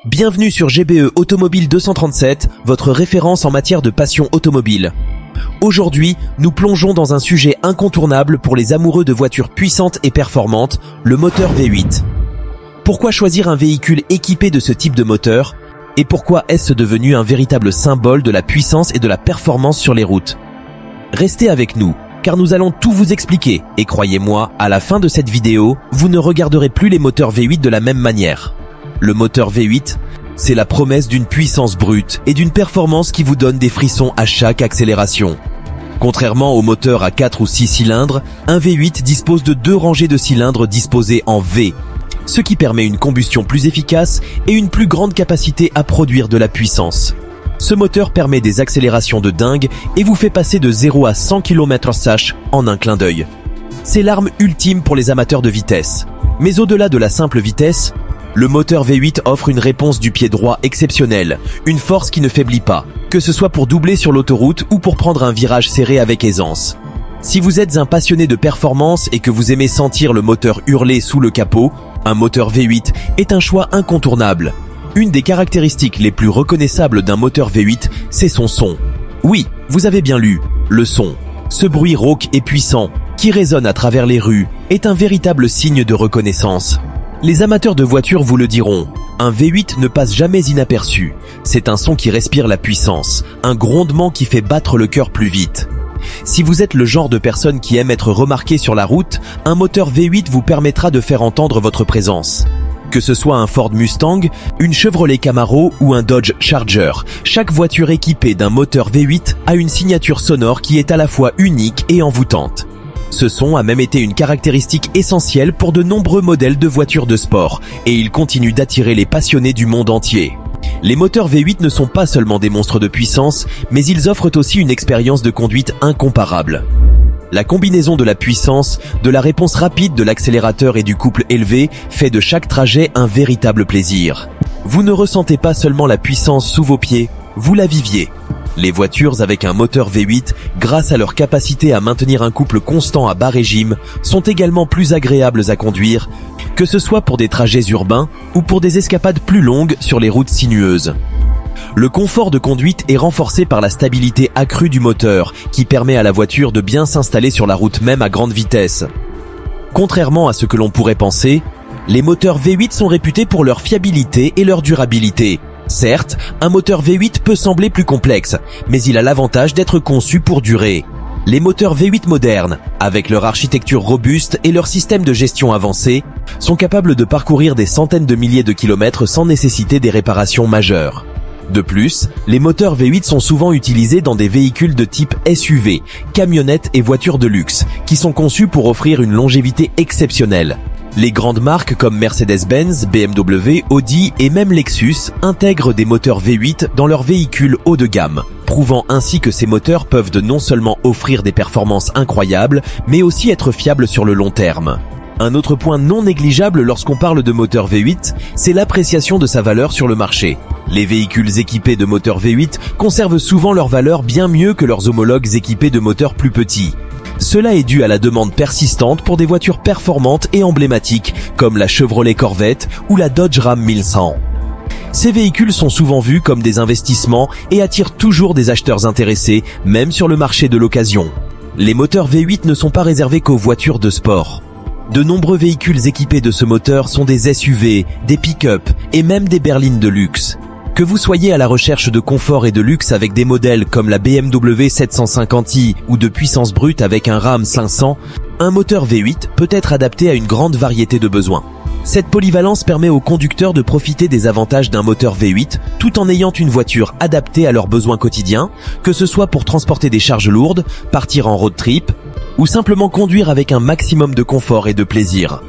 Bienvenue sur GBE Automobile 237, votre référence en matière de passion automobile. Aujourd'hui, nous plongeons dans un sujet incontournable pour les amoureux de voitures puissantes et performantes, le moteur V8. Pourquoi choisir un véhicule équipé de ce type de moteur? Et pourquoi est-ce devenu un véritable symbole de la puissance et de la performance sur les routes? Restez avec nous, car nous allons tout vous expliquer. Et croyez-moi, à la fin de cette vidéo, vous ne regarderez plus les moteurs V8 de la même manière. Le moteur V8, c'est la promesse d'une puissance brute et d'une performance qui vous donne des frissons à chaque accélération. Contrairement au moteur à 4 ou 6 cylindres, un V8 dispose de 2 rangées de cylindres disposées en V, ce qui permet une combustion plus efficace et une plus grande capacité à produire de la puissance. Ce moteur permet des accélérations de dingue et vous fait passer de 0 à 100 km/h en un clin d'œil. C'est l'arme ultime pour les amateurs de vitesse. Mais au-delà de la simple vitesse, le moteur V8 offre une réponse du pied droit exceptionnelle, une force qui ne faiblit pas, que ce soit pour doubler sur l'autoroute ou pour prendre un virage serré avec aisance. Si vous êtes un passionné de performance et que vous aimez sentir le moteur hurler sous le capot, un moteur V8 est un choix incontournable. Une des caractéristiques les plus reconnaissables d'un moteur V8, c'est son son. Oui, vous avez bien lu, le son. Ce bruit rauque et puissant, qui résonne à travers les rues, est un véritable signe de reconnaissance. Les amateurs de voitures vous le diront, un V8 ne passe jamais inaperçu. C'est un son qui respire la puissance, un grondement qui fait battre le cœur plus vite. Si vous êtes le genre de personne qui aime être remarqué sur la route, un moteur V8 vous permettra de faire entendre votre présence. Que ce soit un Ford Mustang, une Chevrolet Camaro ou un Dodge Charger, chaque voiture équipée d'un moteur V8 a une signature sonore qui est à la fois unique et envoûtante. Ce son a même été une caractéristique essentielle pour de nombreux modèles de voitures de sport, et il continue d'attirer les passionnés du monde entier. Les moteurs V8 ne sont pas seulement des monstres de puissance, mais ils offrent aussi une expérience de conduite incomparable. La combinaison de la puissance, de la réponse rapide de l'accélérateur et du couple élevé fait de chaque trajet un véritable plaisir. Vous ne ressentez pas seulement la puissance sous vos pieds, vous la viviez. Les voitures avec un moteur V8, grâce à leur capacité à maintenir un couple constant à bas régime, sont également plus agréables à conduire, que ce soit pour des trajets urbains ou pour des escapades plus longues sur les routes sinueuses. Le confort de conduite est renforcé par la stabilité accrue du moteur, qui permet à la voiture de bien s'installer sur la route même à grande vitesse. Contrairement à ce que l'on pourrait penser, les moteurs V8 sont réputés pour leur fiabilité et leur durabilité. Certes, un moteur V8 peut sembler plus complexe, mais il a l'avantage d'être conçu pour durer. Les moteurs V8 modernes, avec leur architecture robuste et leur système de gestion avancé, sont capables de parcourir des centaines de milliers de kilomètres sans nécessiter des réparations majeures. De plus, les moteurs V8 sont souvent utilisés dans des véhicules de type SUV, camionnettes et voitures de luxe, qui sont conçus pour offrir une longévité exceptionnelle. Les grandes marques comme Mercedes-Benz, BMW, Audi et même Lexus intègrent des moteurs V8 dans leurs véhicules haut de gamme, prouvant ainsi que ces moteurs peuvent non seulement offrir des performances incroyables, mais aussi être fiables sur le long terme. Un autre point non négligeable lorsqu'on parle de moteur V8, c'est l'appréciation de sa valeur sur le marché. Les véhicules équipés de moteurs V8 conservent souvent leur valeur bien mieux que leurs homologues équipés de moteurs plus petits. Cela est dû à la demande persistante pour des voitures performantes et emblématiques comme la Chevrolet Corvette ou la Dodge Ram 1100. Ces véhicules sont souvent vus comme des investissements et attirent toujours des acheteurs intéressés, même sur le marché de l'occasion. Les moteurs V8 ne sont pas réservés qu'aux voitures de sport. De nombreux véhicules équipés de ce moteur sont des SUV, des pick-up et même des berlines de luxe. Que vous soyez à la recherche de confort et de luxe avec des modèles comme la BMW 750i ou de puissance brute avec un Ram 500, un moteur V8 peut être adapté à une grande variété de besoins. Cette polyvalence permet aux conducteurs de profiter des avantages d'un moteur V8 tout en ayant une voiture adaptée à leurs besoins quotidiens, que ce soit pour transporter des charges lourdes, partir en road trip ou simplement conduire avec un maximum de confort et de plaisir.